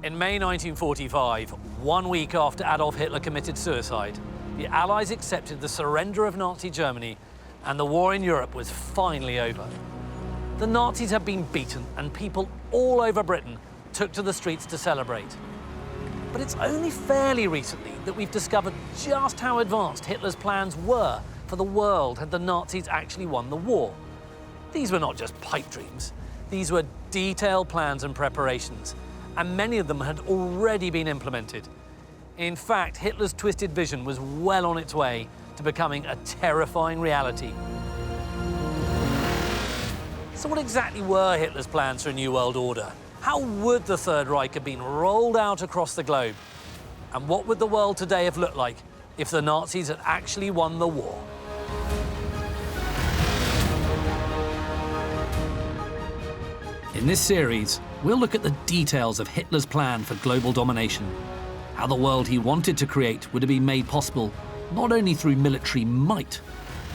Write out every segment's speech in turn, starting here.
In May 1945, 1 week after Adolf Hitler committed suicide, the Allies accepted the surrender of Nazi Germany and the war in Europe was finally over. The Nazis had been beaten and people all over Britain took to the streets to celebrate. But it's only fairly recently that we've discovered just how advanced Hitler's plans were for the world had the Nazis actually won the war. These were not just pipe dreams. These were detailed plans and preparations, and many of them had already been implemented. In fact, Hitler's twisted vision was well on its way to becoming a terrifying reality. So what exactly were Hitler's plans for a new world order? How would the Third Reich have been rolled out across the globe? And what would the world today have looked like if the Nazis had actually won the war? In this series, we'll look at the details of Hitler's plan for global domination, how the world he wanted to create would have been made possible not only through military might,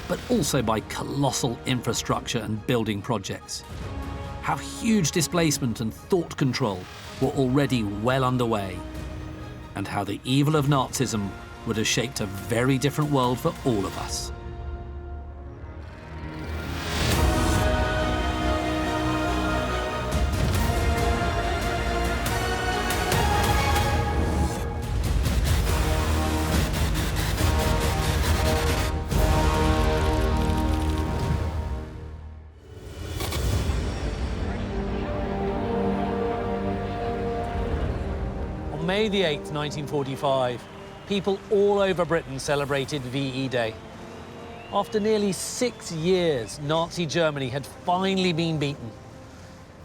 but also by colossal infrastructure and building projects, how huge displacement and thought control were already well underway, and how the evil of Nazism would have shaped a very different world for all of us. On May the 8th, 1945, people all over Britain celebrated VE Day. After nearly 6 years, Nazi Germany had finally been beaten.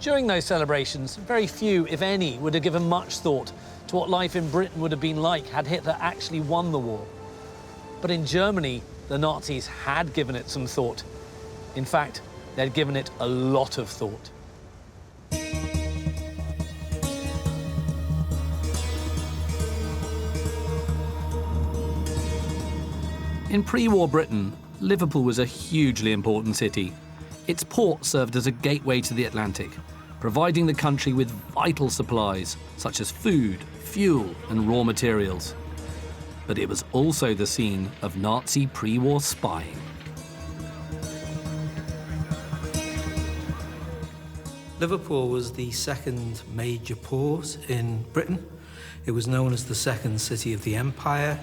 During those celebrations, very few, if any, would have given much thought to what life in Britain would have been like had Hitler actually won the war. But in Germany, the Nazis had given it some thought. In fact, they'd given it a lot of thought. In pre-war Britain, Liverpool was a hugely important city. Its port served as a gateway to the Atlantic, providing the country with vital supplies such as food, fuel and raw materials. But it was also the scene of Nazi pre-war spying. Liverpool was the second major port in Britain. It was known as the second city of the empire.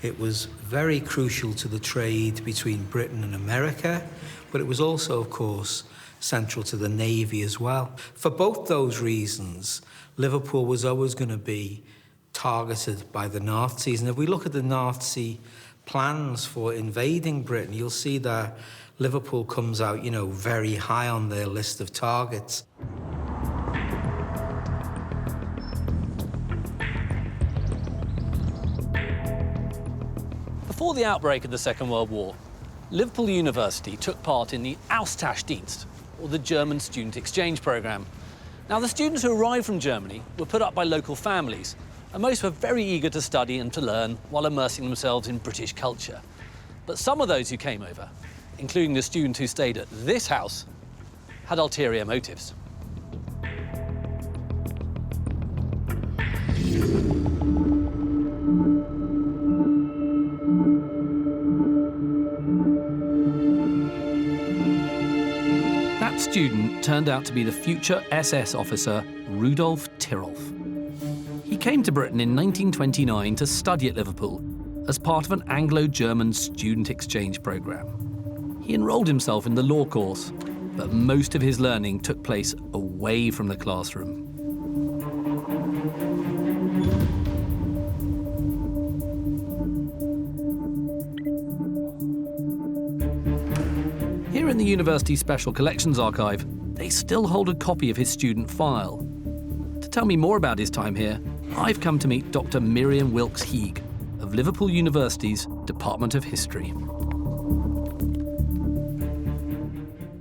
It was very crucial to the trade between Britain and America, but it was also, of course, central to the Navy as well. For both those reasons, Liverpool was always going to be targeted by the Nazis. And if we look at the Nazi plans for invading Britain, you'll see that Liverpool comes out, very high on their list of targets. Before the outbreak of the Second World War, Liverpool University took part in the Austauschdienst, or the German student exchange programme. Now, the students who arrived from Germany were put up by local families, and most were very eager to study and to learn while immersing themselves in British culture. But some of those who came over, including the student who stayed at this house, had ulterior motives. That student turned out to be the future SS officer Rudolf Tirolf. He came to Britain in 1929 to study at Liverpool as part of an Anglo-German student exchange programme. He enrolled himself in the law course, but most of his learning took place away from the classroom. Here in the university's Special Collections Archive, they still hold a copy of his student file. To tell me more about his time here, I've come to meet Dr. Miriam Wilkes-Heeg of Liverpool University's Department of History.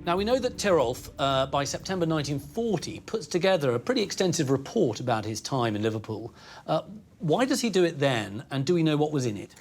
Now, we know that Tirolf, by September 1940, puts together a pretty extensive report about his time in Liverpool. Why does he do it then, and do we know what was in it?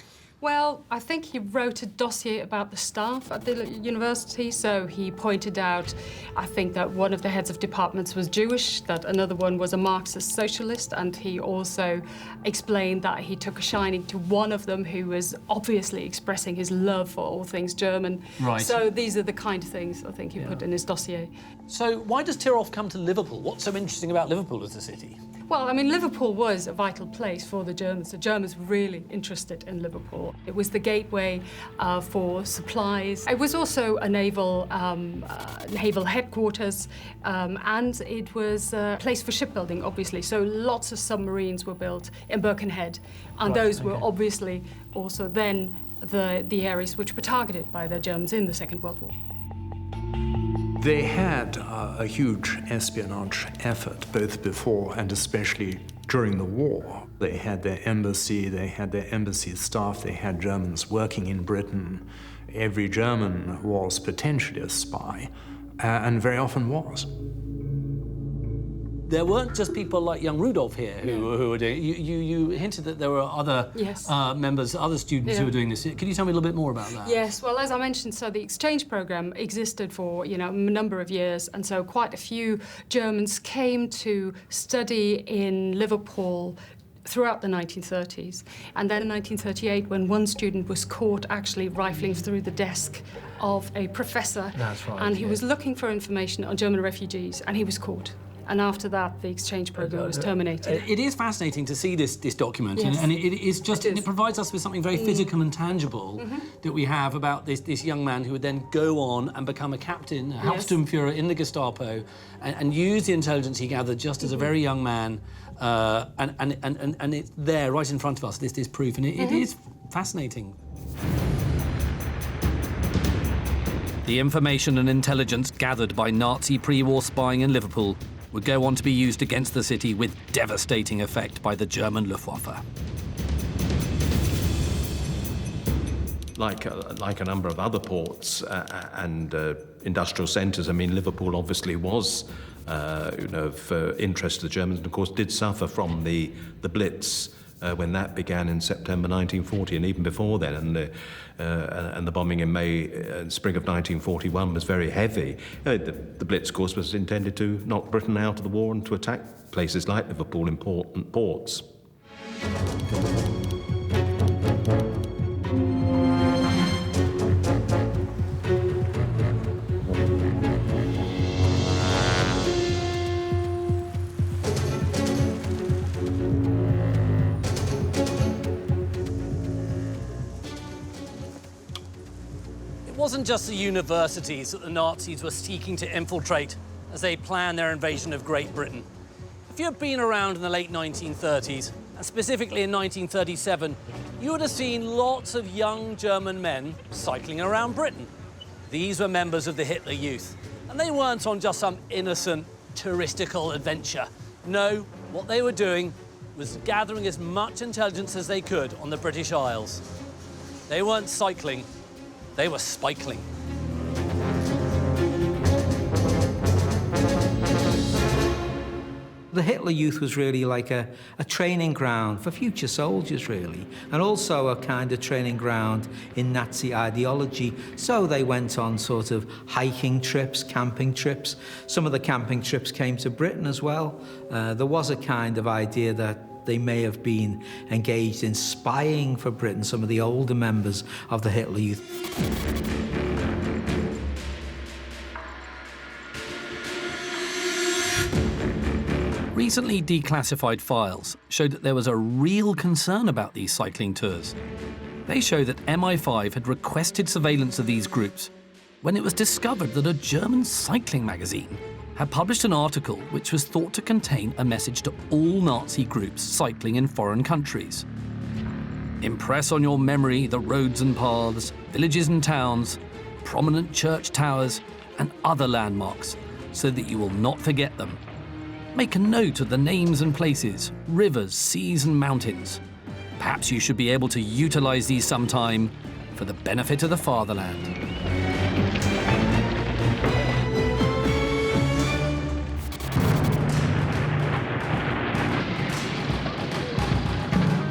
Well, I think he wrote a dossier about the staff at the university, so he pointed out, I think, that one of the heads of departments was Jewish, that another one was a Marxist socialist, and he also explained that he took a shining to one of them who was obviously expressing his love for all things German. Right. So these are the kind of things I think he put in his dossier. So why does Tyrolf come to Liverpool? What's so interesting about Liverpool as a city? Well, I mean, Liverpool was a vital place for the Germans. The Germans were really interested in Liverpool. It was the gateway for supplies. It was also a naval headquarters, and it was a place for shipbuilding, obviously. So lots of submarines were built in Birkenhead, and those were obviously also then the areas which were targeted by the Germans in the Second World War. They had a huge espionage effort, both before and especially during the war. They had their embassy staff, they had Germans working in Britain. Every German was potentially a spy, and very often was. There weren't just people like young Rudolf here who were doing it. You hinted that there were other members, other students who were doing this. Can you tell me a little bit more about that? Yes, well, as I mentioned, so the exchange program existed for, a number of years, and so quite a few Germans came to study in Liverpool throughout the 1930s. And then in 1938, when one student was caught actually rifling through the desk of a professor, and he was looking for information on German refugees, and he was caught. And after that, the exchange program was terminated. It is fascinating to see this document, and it provides us with something very physical and tangible that we have about this young man who would then go on and become a captain, a Hauptsturmführer in the Gestapo, and use the intelligence he gathered just as a very young man, and it's there right in front of us. This proof, and it is fascinating. The information and intelligence gathered by Nazi pre-war spying in Liverpool would go on to be used against the city with devastating effect by the German Luftwaffe. Like a number of other ports and industrial centres, I mean, Liverpool obviously was of interest to the Germans, and of course did suffer from the Blitz when that began in September 1940, and even before then, and the bombing in May and spring of 1941 was very heavy. The Blitz, of course, was intended to knock Britain out of the war and to attack places like Liverpool, important ports. It wasn't just the universities that the Nazis were seeking to infiltrate as they planned their invasion of Great Britain. If you had been around in the late 1930s, and specifically in 1937, you would have seen lots of young German men cycling around Britain. These were members of the Hitler Youth, and they weren't on just some innocent touristical adventure. No, what they were doing was gathering as much intelligence as they could on the British Isles. They weren't cycling, they were spikling. The Hitler Youth was really like a training ground for future soldiers, really, and also a kind of training ground in Nazi ideology. So they went on sort of hiking trips, camping trips. Some of the camping trips came to Britain as well. There was a kind of idea that they may have been engaged in spying for Britain, some of the older members of the Hitler Youth. Recently declassified files showed that there was a real concern about these cycling tours. They show that MI5 had requested surveillance of these groups when it was discovered that a German cycling magazine had published an article which was thought to contain a message to all Nazi groups cycling in foreign countries. Impress on your memory the roads and paths, villages and towns, prominent church towers, and other landmarks so that you will not forget them. Make a note of the names and places, rivers, seas, and mountains. Perhaps you should be able to utilize these sometime for the benefit of the fatherland.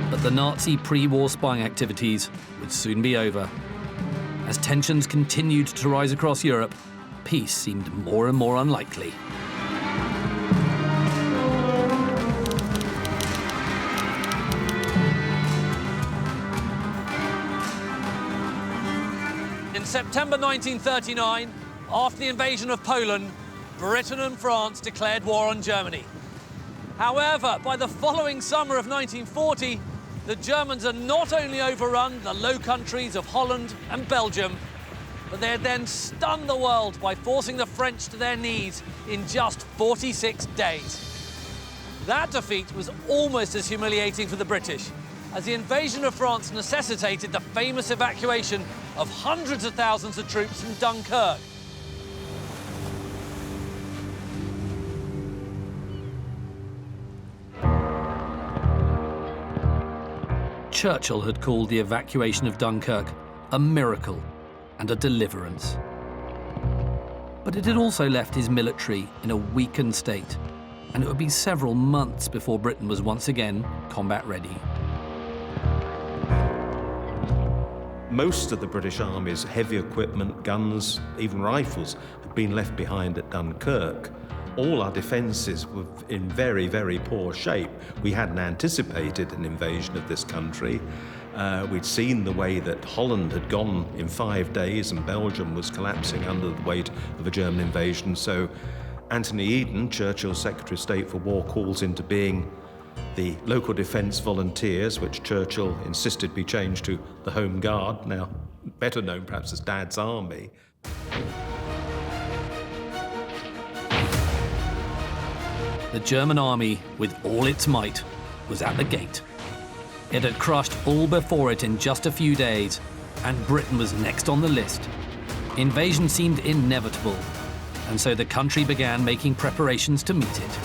But the Nazi pre-war spying activities would soon be over. As tensions continued to rise across Europe, peace seemed more and more unlikely. In September 1939, after the invasion of Poland, Britain and France declared war on Germany. However, by the following summer of 1940, the Germans had not only overrun the Low Countries of Holland and Belgium, but they had then stunned the world by forcing the French to their knees in just 46 days. That defeat was almost as humiliating for the British, as the invasion of France necessitated the famous evacuation of hundreds of thousands of troops from Dunkirk. Churchill had called the evacuation of Dunkirk a miracle and a deliverance. But it had also left his military in a weakened state, and it would be several months before Britain was once again combat ready. Most of the British Army's heavy equipment, guns, even rifles, had been left behind at Dunkirk. All our defences were in very, very poor shape. We hadn't anticipated an invasion of this country. We'd seen the way that Holland had gone in 5 days and Belgium was collapsing under the weight of a German invasion. So Anthony Eden, Churchill's Secretary of State for War, calls into being the local defence volunteers, which Churchill insisted be changed to the Home Guard, now better known perhaps as Dad's Army. The German army, with all its might, was at the gate. It had crushed all before it in just a few days, and Britain was next on the list. Invasion seemed inevitable, and so the country began making preparations to meet it.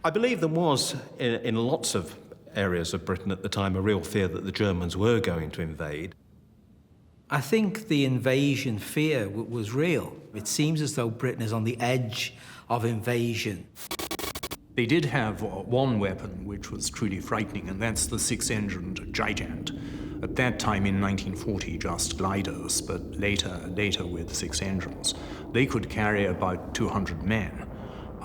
I believe there was, in lots of areas of Britain at the time, a real fear that the Germans were going to invade. I think the invasion fear was real. It seems as though Britain is on the edge of invasion. They did have one weapon which was truly frightening, and that's the six-engined Gigant. At that time in 1940, just gliders, but later with 6 engines. They could carry about 200 men.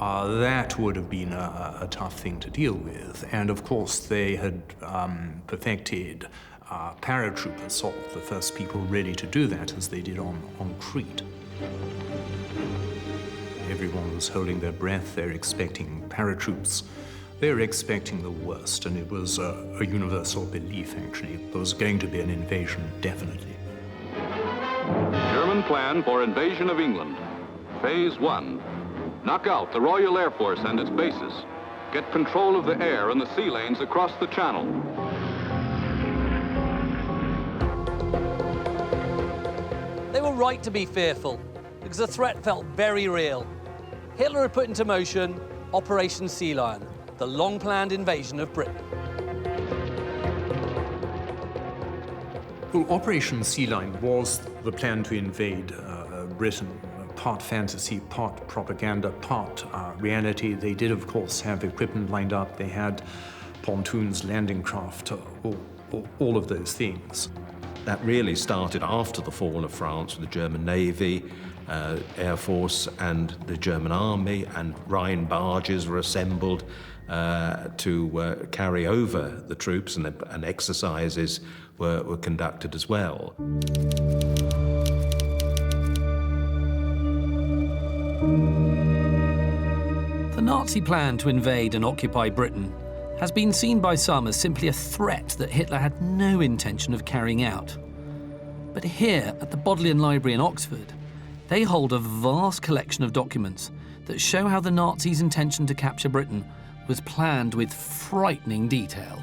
That would have been a tough thing to deal with. And of course, they had perfected paratroop assault, the first people ready to do that, as they did on Crete. Everyone was holding their breath. They're expecting paratroops. They're expecting the worst, and it was a universal belief, actually. There was going to be an invasion, definitely. German plan for invasion of England. Phase 1. Knock out the Royal Air Force and its bases. Get control of the air and the sea lanes across the Channel. They were right to be fearful, because the threat felt very real. Hitler had put into motion Operation Sea Lion, the long-planned invasion of Britain. Well, Operation Sea Lion was the plan to invade Britain. Part fantasy, part propaganda, part reality. They did, of course, have equipment lined up. They had pontoons, landing craft, all of those things. That really started after the fall of France with the German Navy, Air Force, and the German Army, and Rhine barges were assembled to carry over the troops, and exercises were conducted as well. The Nazi plan to invade and occupy Britain has been seen by some as simply a threat that Hitler had no intention of carrying out. But here, at the Bodleian Library in Oxford, they hold a vast collection of documents that show how the Nazis' intention to capture Britain was planned with frightening detail.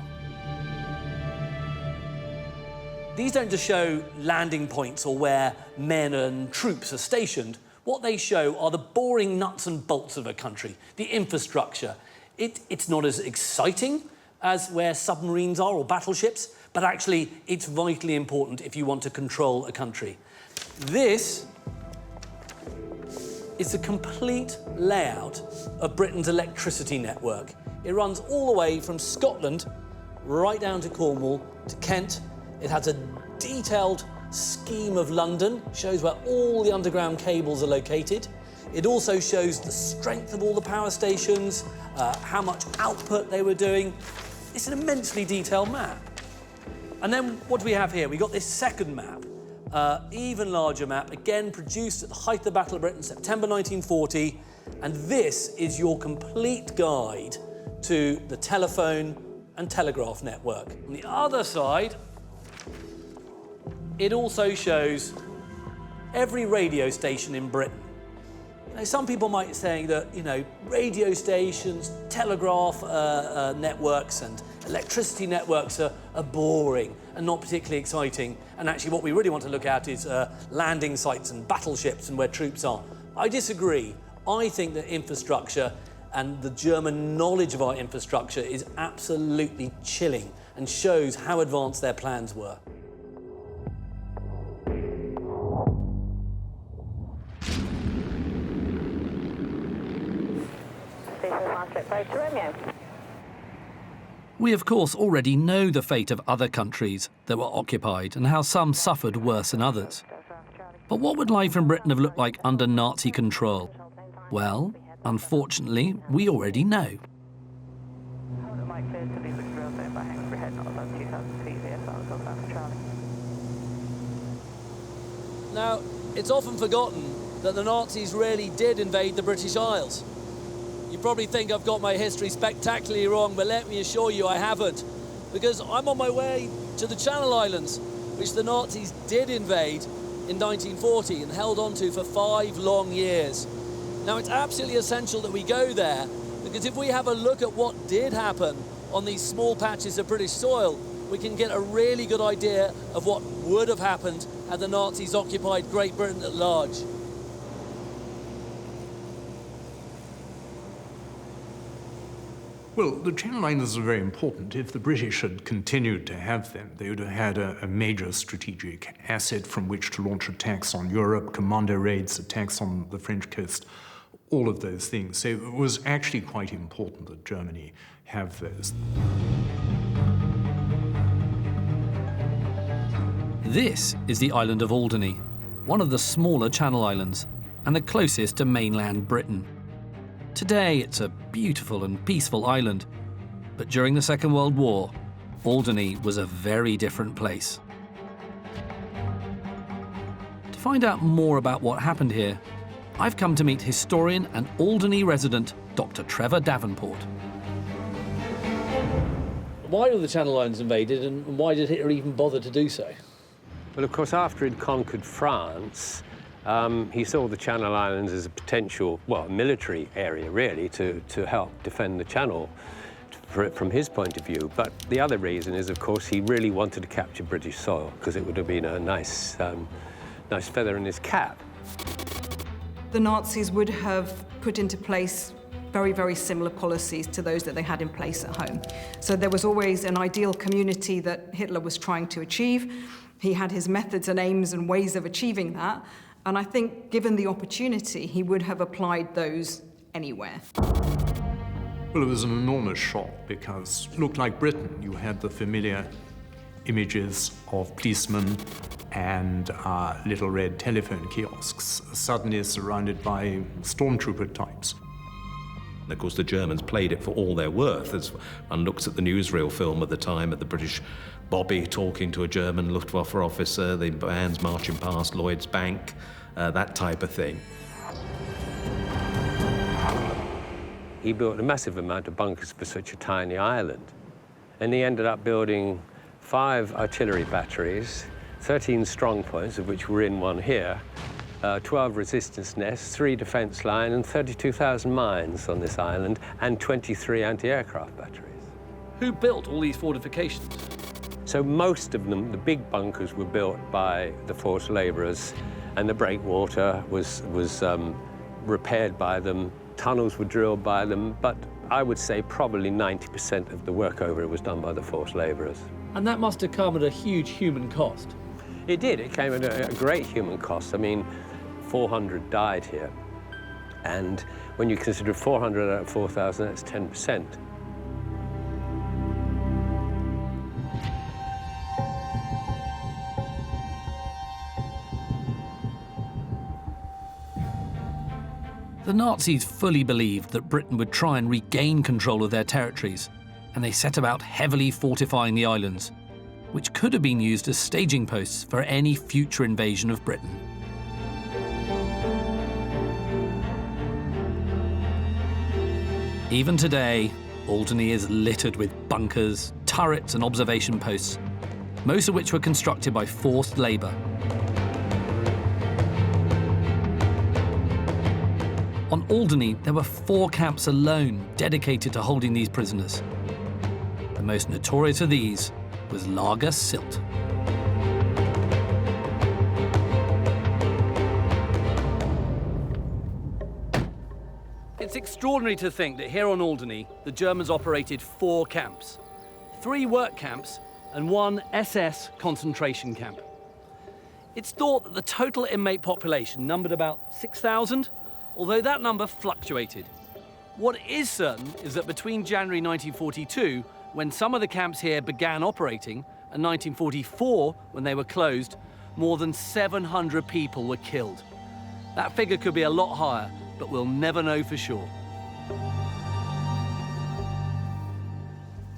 These don't just show landing points or where men and troops are stationed. What they show are the boring nuts and bolts of a country, the infrastructure. It's not as exciting as where submarines are or battleships, but actually it's vitally important if you want to control a country. This is the complete layout of Britain's electricity network. It runs all the way from Scotland right down to Cornwall to Kent. It has a detailed scheme of London, shows where all the underground cables are located. It also shows the strength of all the power stations, how much output they were doing. It's an immensely detailed map. And then what do we have here? We got this second map, even larger map, again produced at the height of the Battle of Britain, September 1940. And this is your complete guide to the telephone and telegraph network. On the other side, it also shows every radio station in Britain. Now, some people might say that, you know, radio stations, telegraph networks and electricity networks are boring and not particularly exciting. And actually what we really want to look at is landing sites and battleships and where troops are. I disagree. I think that infrastructure and the German knowledge of our infrastructure is absolutely chilling and shows how advanced their plans were. We, of course, already know the fate of other countries that were occupied and how some suffered worse than others. But what would life in Britain have looked like under Nazi control? Well, unfortunately, we already know. Now, it's often forgotten that the Nazis really did invade the British Isles. You probably think I've got my history spectacularly wrong, but let me assure you I haven't, because I'm on my way to the Channel Islands, which the Nazis did invade in 1940 and held on to for 5 long years. Now, it's absolutely essential that we go there, because if we have a look at what did happen on these small patches of British soil, we can get a really good idea of what would have happened had the Nazis occupied Great Britain at large. Well, the Channel Islands are very important. If the British had continued to have them, they would have had a major strategic asset from which to launch attacks on Europe, commando raids, attacks on the French coast, all of those things. So it was actually quite important that Germany have those. This is the island of Alderney, one of the smaller Channel Islands and the closest to mainland Britain. Today, it's a beautiful and peaceful island, but during the Second World War, Alderney was a very different place. To find out more about what happened here, I've come to meet historian and Alderney resident Dr. Trevor Davenport. Why were the Channel Islands invaded, and why did Hitler even bother to do so? Well, of course, after he'd conquered France, he saw the Channel Islands as a potential, well, military area, really, to help defend the Channel from his point of view. But the other reason is, of course, he really wanted to capture British soil, because it would have been a nice feather in his cap. The Nazis would have put into place very, very similar policies to those that they had in place at home. So there was always an ideal community that Hitler was trying to achieve. He had his methods and aims and ways of achieving that. And I think, given the opportunity, he would have applied those anywhere. Well, it was an enormous shock because it looked like Britain. You had the familiar images of policemen and little red telephone kiosks, suddenly surrounded by stormtrooper types. And of course, the Germans played it for all they're worth. As one looks at the newsreel film at the time of the British Bobby talking to a German Luftwaffe officer, the bands marching past Lloyd's Bank, that type of thing. He built a massive amount of bunkers for such a tiny island. And he ended up building 5 artillery batteries, 13 strong points, of which we're in one here, 12 resistance nests, 3 defense lines, and 32,000 mines on this island, and 23 anti-aircraft batteries. Who built all these fortifications? So most of them, the big bunkers, were built by the forced laborers, and the breakwater was repaired by them. Tunnels were drilled by them, but I would say probably 90% of the work over it was done by the forced laborers. And that must have come at a huge human cost. It did. It came at a great human cost. I mean, 400 died here. And when you consider 400 out of 4,000, that's 10%. The Nazis fully believed that Britain would try and regain control of their territories, and they set about heavily fortifying the islands, which could have been used as staging posts for any future invasion of Britain. Even today, Alderney is littered with bunkers, turrets and observation posts, most of which were constructed by forced labour. On Alderney, there were 4 camps alone dedicated to holding these prisoners. The most notorious of these was Lager Sylt. It's extraordinary to think that here on Alderney, the Germans operated 4 camps, 3 work camps and 1 SS concentration camp. It's thought that the total inmate population numbered about 6,000, although that number fluctuated. What is certain is that between January 1942, when some of the camps here began operating, and 1944, when they were closed, more than 700 people were killed. That figure could be a lot higher, but we'll never know for sure.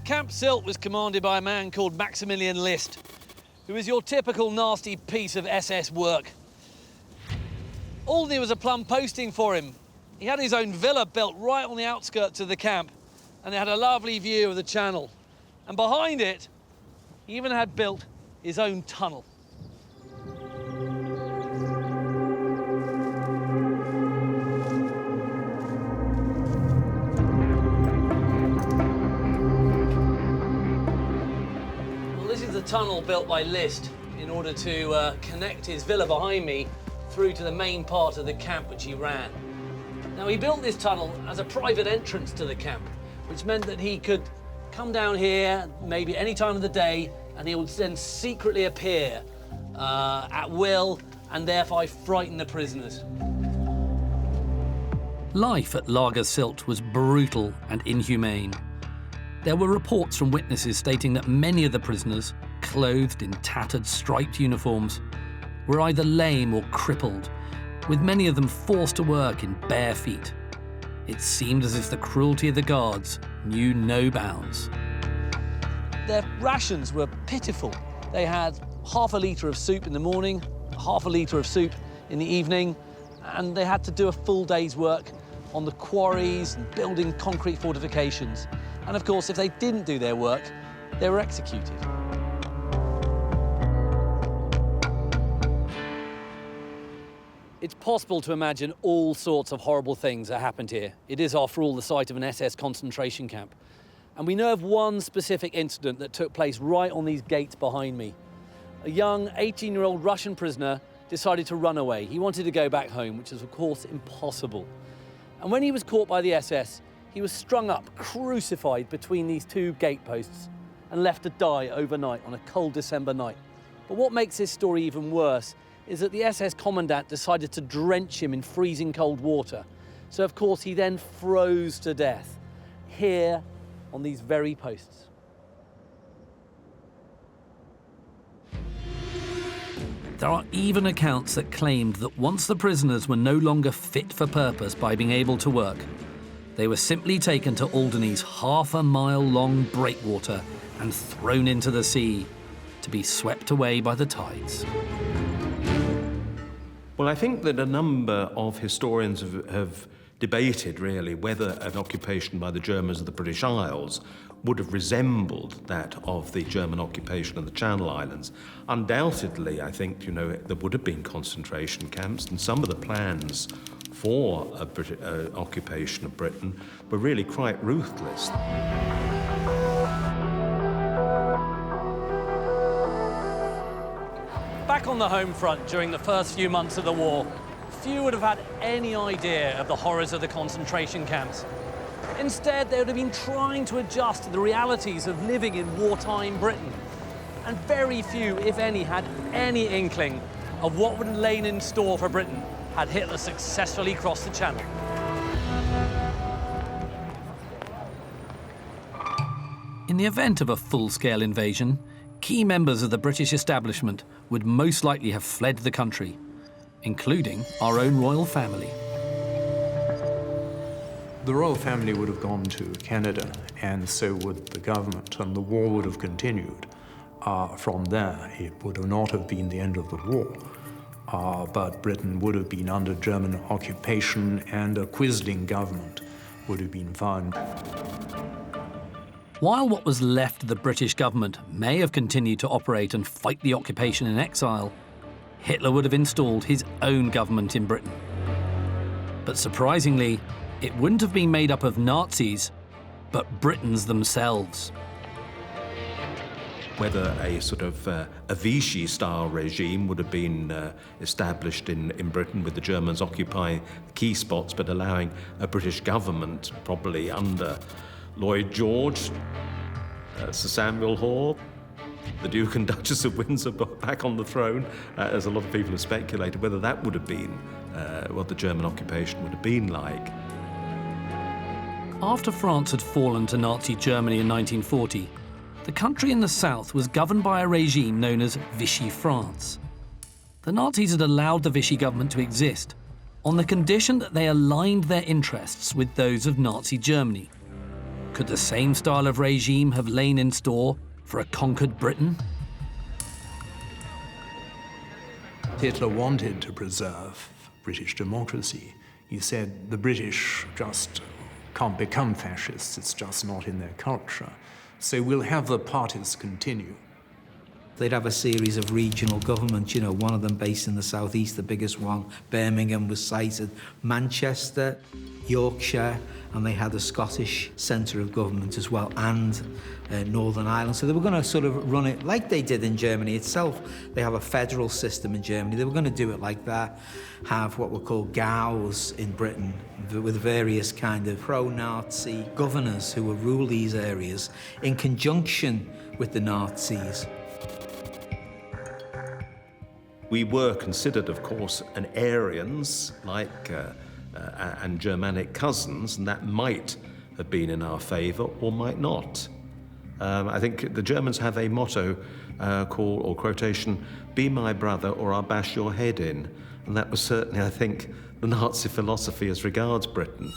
Camp Sylt was commanded by a man called Maximilian List, who was your typical nasty piece of SS work. Alderney was a plum posting for him. He had his own villa built right on the outskirts of the camp, and it had a lovely view of the channel. And behind it, he even had built his own tunnel. Well, this is the tunnel built by List in order to connect his villa behind me through to the main part of the camp which he ran. Now, he built this tunnel as a private entrance to the camp, which meant that he could come down here maybe any time of the day, and he would then secretly appear at will and thereby frighten the prisoners. Life at Lager Sylt was brutal and inhumane. There were reports from witnesses stating that many of the prisoners, clothed in tattered striped uniforms, were either lame or crippled, with many of them forced to work in bare feet. It seemed as if the cruelty of the guards knew no bounds. Their rations were pitiful. They had half a litre of soup in the morning, half a litre of soup in the evening, and they had to do a full day's work on the quarries and building concrete fortifications. And of course, if they didn't do their work, they were executed. It's possible to imagine all sorts of horrible things that happened here. It is, after all, the site of an SS concentration camp. And we know of one specific incident that took place right on these gates behind me. A young 18-year-old Russian prisoner decided to run away. He wanted to go back home, which is, of course, impossible. And when he was caught by the SS, he was strung up, crucified between these 2 gate posts and left to die overnight on a cold December night. But what makes this story even worse is that the SS Commandant decided to drench him in freezing cold water. So, of course, he then froze to death here on these very posts. There are even accounts that claimed that once the prisoners were no longer fit for purpose by being able to work, they were simply taken to Alderney's half-a-mile-long breakwater and thrown into the sea to be swept away by the tides. Well, I think that a number of historians have debated, really, whether an occupation by the Germans of the British Isles would have resembled that of the German occupation of the Channel Islands. Undoubtedly, I think, there would have been concentration camps, and some of the plans for occupation of Britain were really quite ruthless. Back on the home front during the first few months of the war, few would have had any idea of the horrors of the concentration camps. Instead, they would have been trying to adjust to the realities of living in wartime Britain. And very few, if any, had any inkling of what would have lain in store for Britain had Hitler successfully crossed the Channel. In the event of a full-scale invasion, key members of the British establishment would most likely have fled the country, including our own royal family. The royal family would have gone to Canada, and so would the government, and the war would have continued. From there, it would not have been the end of the war, but Britain would have been under German occupation, and a quisling government would have been found. While what was left of the British government may have continued to operate and fight the occupation in exile, Hitler would have installed his own government in Britain. But surprisingly, it wouldn't have been made up of Nazis, but Britons themselves. Whether a sort of a Vichy-style regime would have been established in Britain with the Germans occupying key spots but allowing a British government, probably under Lloyd George, Sir Samuel Hoare, the Duke and Duchess of Windsor back on the throne, as a lot of people have speculated, whether that would have been what the German occupation would have been like. After France had fallen to Nazi Germany in 1940, the country in the south was governed by a regime known as Vichy France. The Nazis had allowed the Vichy government to exist on the condition that they aligned their interests with those of Nazi Germany. Could the same style of regime have lain in store for a conquered Britain? Hitler wanted to preserve British democracy. He said the British just can't become fascists, it's just not in their culture. So we'll have the parties continue. They'd have a series of regional governments, one of them based in the southeast, the biggest one, Birmingham was cited, Manchester, Yorkshire, and they had a Scottish centre of government as well, and Northern Ireland. So they were going to sort of run it like they did in Germany itself. They have a federal system in Germany. They were going to do it like that, have what were called GAUs in Britain, with various kind of pro-Nazi governors who would rule these areas in conjunction with the Nazis. We were considered, of course, an Aryans, and Germanic cousins, and that might have been in our favour or might not. I think the Germans have a motto or quotation, "Be my brother or I'll bash your head in." And that was certainly, I think, the Nazi philosophy as regards Britain.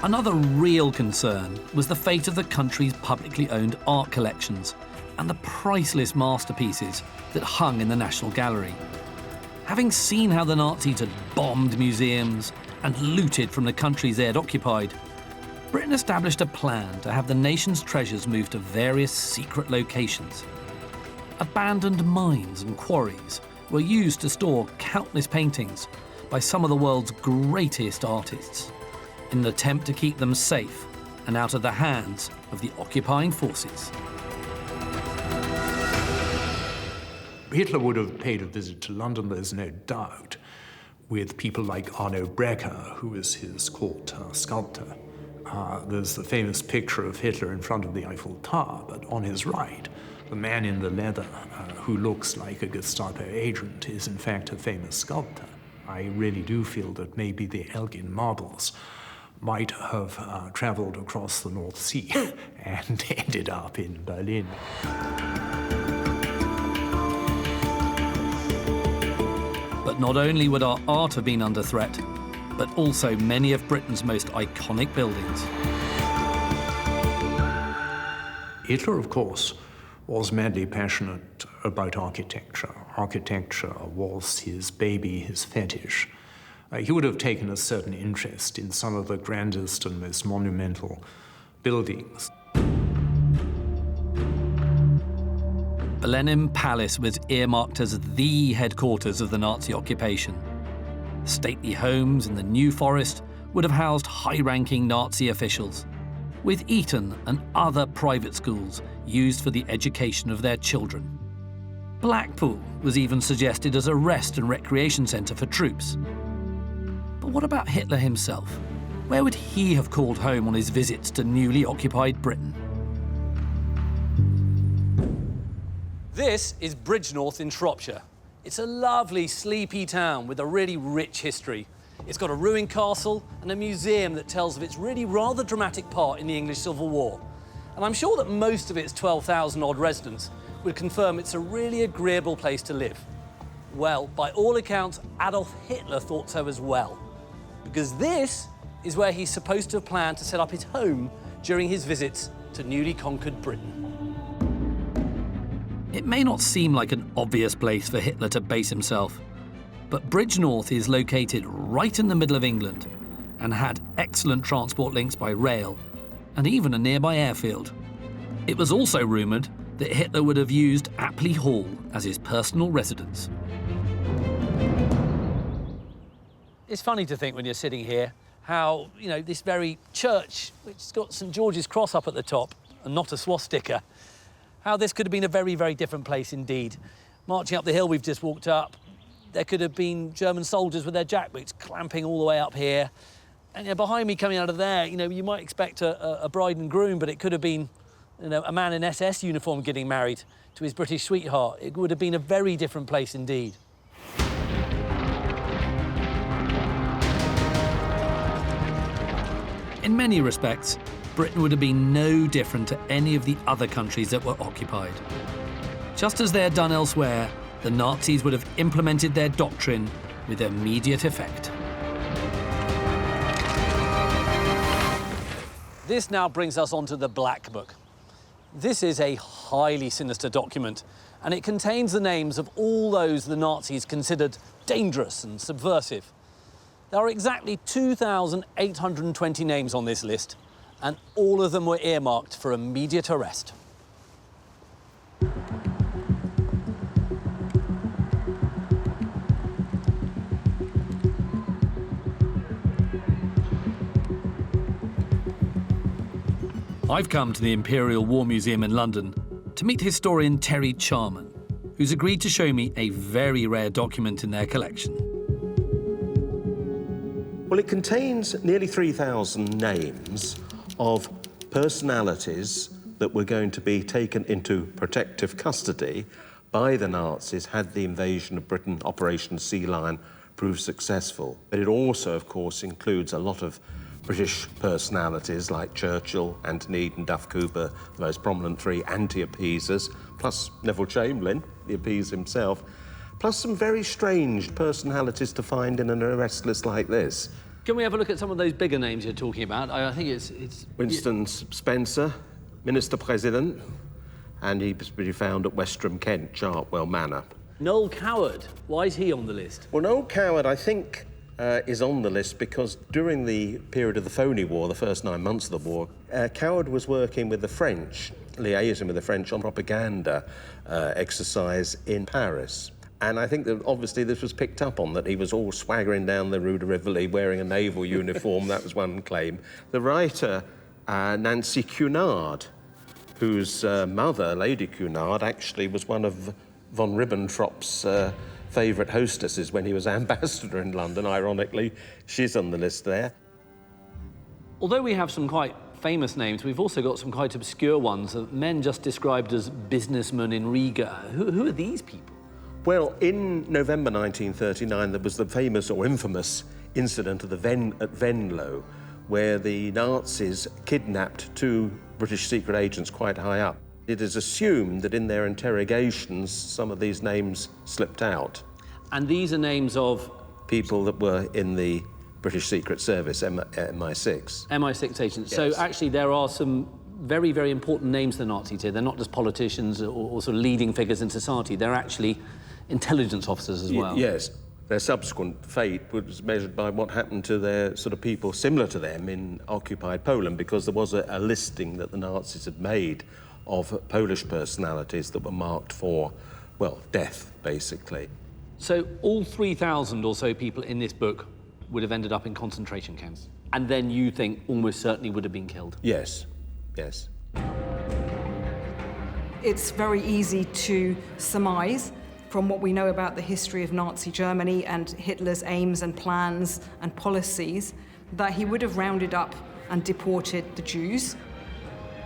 Another real concern was the fate of the country's publicly owned art collections and the priceless masterpieces that hung in the National Gallery. Having seen how the Nazis had bombed museums and looted from the countries they had occupied, Britain established a plan to have the nation's treasures moved to various secret locations. Abandoned mines and quarries were used to store countless paintings by some of the world's greatest artists, in an attempt to keep them safe and out of the hands of the occupying forces. Hitler would have paid a visit to London, there's no doubt, with people like Arno Breker, who is his court sculptor. There's the famous picture of Hitler in front of the Eiffel Tower, but on his right, the man in the leather who looks like a Gestapo agent is in fact a famous sculptor. I really do feel that maybe the Elgin marbles might have traveled across the North Sea and ended up in Berlin. But not only would our art have been under threat, but also many of Britain's most iconic buildings. Hitler, of course, was madly passionate about architecture. Architecture was his baby, his fetish. He would have taken a certain interest in some of the grandest and most monumental buildings. Blenheim Palace was earmarked as the headquarters of the Nazi occupation. Stately homes in the New Forest would have housed high-ranking Nazi officials, with Eton and other private schools used for the education of their children. Blackpool was even suggested as a rest and recreation centre for troops. But what about Hitler himself? Where would he have called home on his visits to newly occupied Britain? This is Bridgnorth in Shropshire. It's a lovely, sleepy town with a really rich history. It's got a ruined castle and a museum that tells of its really rather dramatic part in the English Civil War. And I'm sure that most of its 12,000-odd residents would confirm it's a really agreeable place to live. Well, by all accounts, Adolf Hitler thought so as well, because this is where he's supposed to have planned to set up his home during his visits to newly conquered Britain. It may not seem like an obvious place for Hitler to base himself, but Bridgnorth is located right in the middle of England and had excellent transport links by rail and even a nearby airfield. It was also rumoured that Hitler would have used Apley Hall as his personal residence. It's funny to think when you're sitting here how, this very church, which has got St George's Cross up at the top and not a swastika, how this could have been a very, very different place indeed. Marching up the hill we've just walked up, there could have been German soldiers with their jackboots clamping all the way up here. And behind me coming out of there, you might expect a bride and groom, but it could have been, a man in SS uniform getting married to his British sweetheart. It would have been a very different place indeed. In many respects, Britain would have been no different to any of the other countries that were occupied. Just as they had done elsewhere, the Nazis would have implemented their doctrine with immediate effect. This now brings us on to the Black Book. This is a highly sinister document, and it contains the names of all those the Nazis considered dangerous and subversive. There are exactly 2,820 names on this list, and all of them were earmarked for immediate arrest. I've come to the Imperial War Museum in London to meet historian Terry Charman, who's agreed to show me a very rare document in their collection. Well, it contains nearly 3,000 names of personalities that were going to be taken into protective custody by the Nazis had the invasion of Britain, Operation Sea Lion, proved successful. But it also, of course, includes a lot of British personalities like Churchill, Anthony Eden, Duff Cooper, the most prominent three anti-appeasers, plus Neville Chamberlain, the appeaser himself, plus some very strange personalities to find in an arrest list like this. Can we have a look at some of those bigger names you're talking about? I think it's Winston Spencer, Minister President, and he was to be found at Westerham, Kent, Chartwell Manor. Noel Coward, why is he on the list? Well, Noel Coward, I think, is on the list because during the period of the Phoney War, the first 9 months of the war, Coward was working with the French, liaising with the French on propaganda exercise in Paris. And I think that obviously this was picked up on, that he was all swaggering down the Rue de Rivoli wearing a naval uniform. That was one claim. The writer, Nancy Cunard, whose mother, Lady Cunard, actually was one of von Ribbentrop's favourite hostesses when he was ambassador in London, ironically. She's on the list there. Although we have some quite famous names, we've also got some quite obscure ones, men just described as businessmen in Riga. Who are these people? Well, in November 1939, there was the famous or infamous incident at Venlo, where the Nazis kidnapped two British secret agents quite high up. It is assumed that in their interrogations, some of these names slipped out. And these are names of? People that were in the British Secret Service, MI6. MI6 agents. Yes. So actually there are some very, very important names the Nazis here. They're not just politicians or sort of leading figures in society. They're actually intelligence officers as well. Yes. Their subsequent fate was measured by what happened to their sort of people similar to them in occupied Poland, because there was a listing that the Nazis had made of Polish personalities that were marked for, well, death, basically. So all 3,000 or so people in this book would have ended up in concentration camps, and then you think almost certainly would have been killed? Yes, yes. It's very easy to surmise from what we know about the history of Nazi Germany and Hitler's aims and plans and policies that he would have rounded up and deported the Jews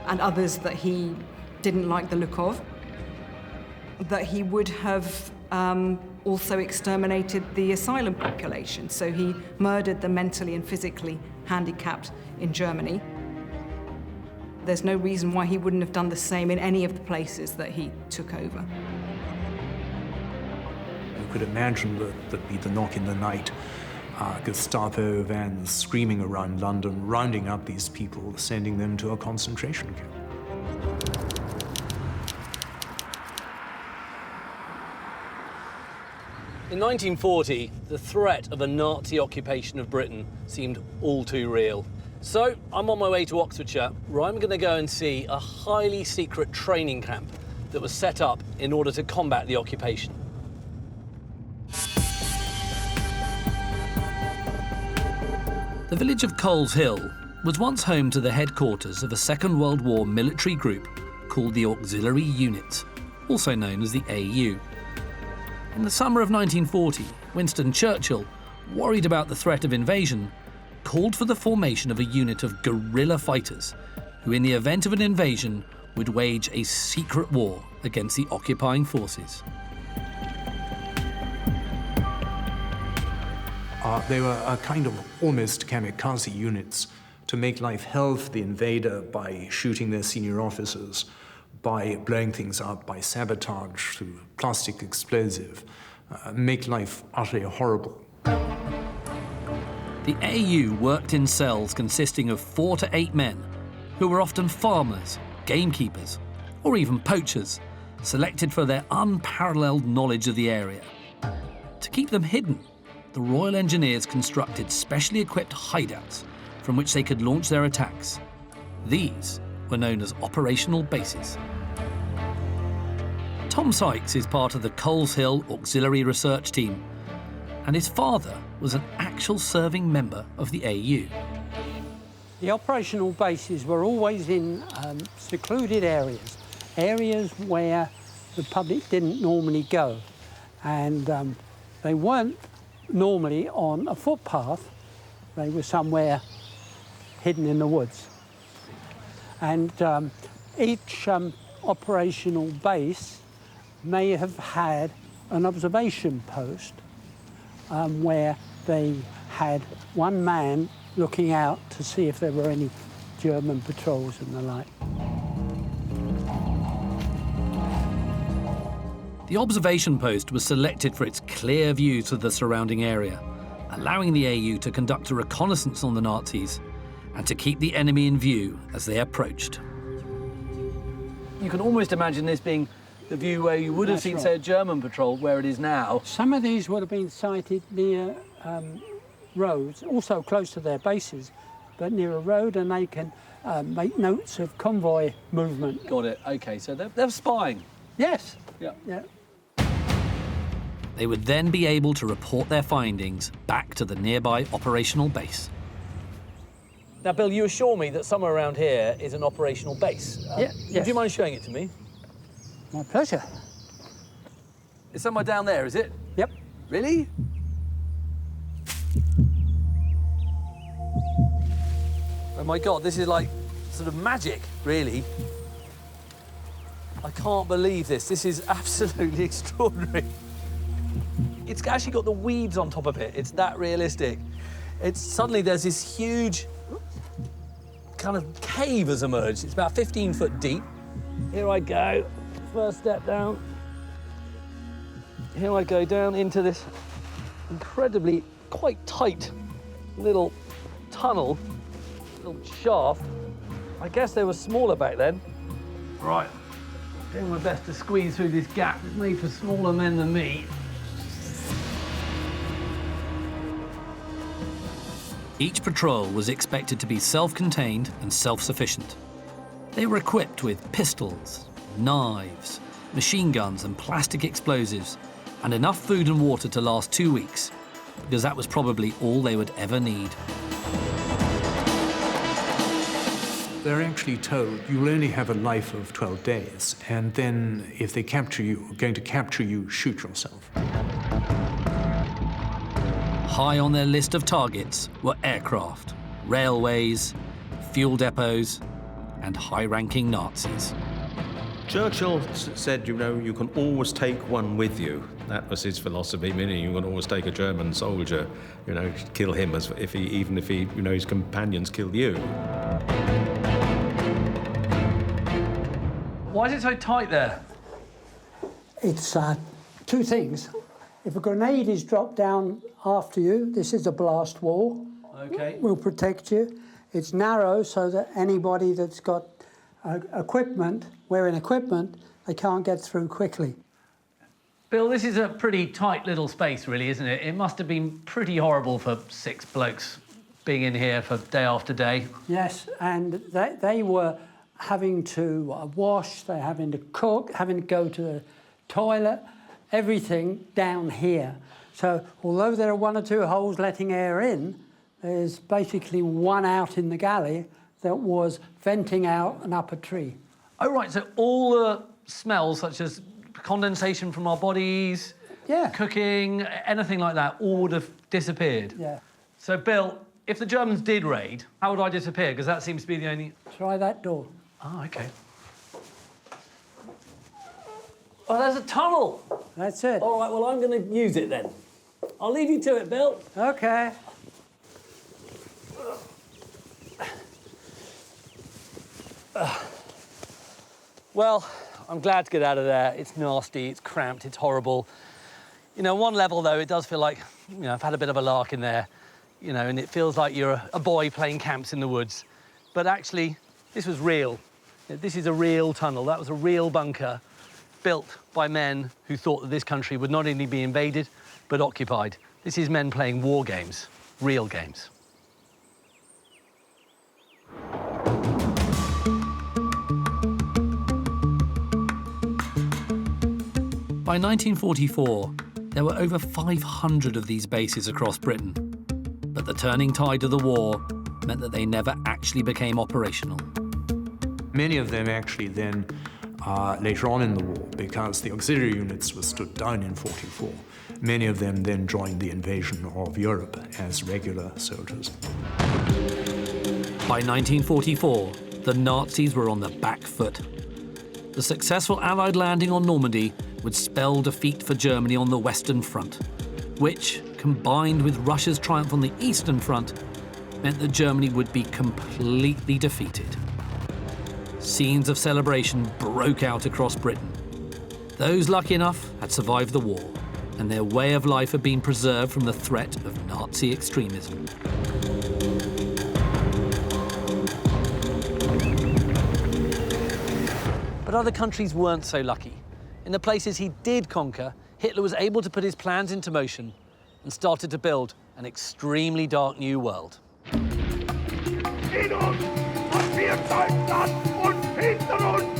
and others that he didn't like the look of, that he would have also exterminated the asylum population. So he murdered the mentally and physically handicapped in Germany. There's no reason why he wouldn't have done the same in any of the places that he took over. You could imagine that there'd be the knock in the night, Gestapo vans screaming around London, rounding up these people, sending them to a concentration camp. In 1940, the threat of a Nazi occupation of Britain seemed all too real. So I'm on my way to Oxfordshire, where I'm going to go and see a highly secret training camp that was set up in order to combat the occupation. The village of Coles Hill was once home to the headquarters of a Second World War military group called the Auxiliary Unit, also known as the AU. In the summer of 1940, Winston Churchill, worried about the threat of invasion, called for the formation of a unit of guerrilla fighters who, in the event of an invasion, would wage a secret war against the occupying forces. They were a kind of almost kamikaze units to make life hell for the invader by shooting their senior officers, by blowing things up, by sabotage through plastic explosive, make life utterly horrible. The AU worked in cells consisting of 4 to 8 men who were often farmers, gamekeepers, or even poachers, selected for their unparalleled knowledge of the area. To keep them hidden, the Royal Engineers constructed specially equipped hideouts from which they could launch their attacks. These were known as operational bases. Tom Sykes is part of the Coles Hill Auxiliary Research Team, and his father was an actual serving member of the AU. The operational bases were always in secluded areas where the public didn't normally go, and they weren't normally on a footpath. They were somewhere hidden in the woods. And each operational base may have had an observation post where they had one man looking out to see if there were any German patrols and the like. The observation post was selected for its clear views of the surrounding area, allowing the AU to conduct a reconnaissance on the Nazis and to keep the enemy in view as they approached. You can almost imagine this being the view where you would have seen, say, a German patrol, where it is now. Some of these would have been sighted near roads, also close to their bases, but near a road, and they can make notes of convoy movement. Got it. OK, so they're spying. Yes. Yeah. Yeah. They would then be able to report their findings back to the nearby operational base. Now, Bill, you assure me that somewhere around here is an operational base. Yes. Would you mind showing it to me? My pleasure. It's somewhere down there, is it? Yep. Really? Oh my God, this is like sort of magic, really. I can't believe this. This is absolutely extraordinary. It's actually got the weeds on top of it. It's that realistic. It's suddenly there's this huge kind of cave has emerged. It's about 15 foot deep. Here I go. First step down. Here I go down into this incredibly quite tight little tunnel, little shaft. I guess they were smaller back then. Right. Doing my best to squeeze through this gap that's made for smaller men than me. Each patrol was expected to be self-contained and self-sufficient. They were equipped with pistols, knives, machine guns and plastic explosives, and enough food and water to last 2 weeks, because that was probably all they would ever need. They're actually told you'll only have a life of 12 days, and then if they capture you, going to capture you, shoot yourself. High on their list of targets were aircraft, railways, fuel depots, and high-ranking Nazis. Churchill said, you know, you can always take one with you. That was his philosophy, meaning you can always take a German soldier, you know, kill him even if you know, his companions killed you. Why is it so tight there? It's two things. If a grenade is dropped down after you, this is a blast wall. Okay. Will protect you. It's narrow so that anybody that's got wearing equipment, they can't get through quickly. Bill, this is a pretty tight little space, really, isn't it? It must have been pretty horrible for 6 blokes being in here for day after day. Yes, and they were having to wash, they're having to cook, having to go to the toilet, everything down here. So although there are 1 or 2 holes letting air in, there's basically one out in the galley that was venting out an upper tree. Oh, right, so all the smells, such as condensation from our bodies, cooking, anything like that, all would have disappeared. Yeah. So, Bill, if the Germans did raid, how would I disappear? Because that seems to be the only... Try that door. Oh, OK. Oh, there's a tunnel. That's it. All right, well, I'm going to use it then. I'll leave you to it, Bill. OK. Well, I'm glad to get out of there. It's nasty, it's cramped, it's horrible. You know, one level, though, it does feel like, you know, I've had a bit of a lark in there, you know, and it feels like you're a boy playing camps in the woods. But actually, this was real. This is a real tunnel. That was a real bunker built by men who thought that this country would not only be invaded, but occupied. This is men playing war games, real games. By 1944, there were over 500 of these bases across Britain. But the turning tide of the war meant that they never actually became operational. Many of them actually then, later on in the war, because the auxiliary units were stood down in 44, many of them then joined the invasion of Europe as regular soldiers. By 1944, the Nazis were on the back foot. The successful Allied landing on Normandy would spell defeat for Germany on the Western Front, which, combined with Russia's triumph on the Eastern Front, meant that Germany would be completely defeated. Scenes of celebration broke out across Britain. Those lucky enough had survived the war, and their way of life had been preserved from the threat of Nazi extremism. But other countries weren't so lucky. In the places he did conquer, Hitler was able to put his plans into motion and started to build an extremely dark new world. In uns, was wir Zeit und hinter uns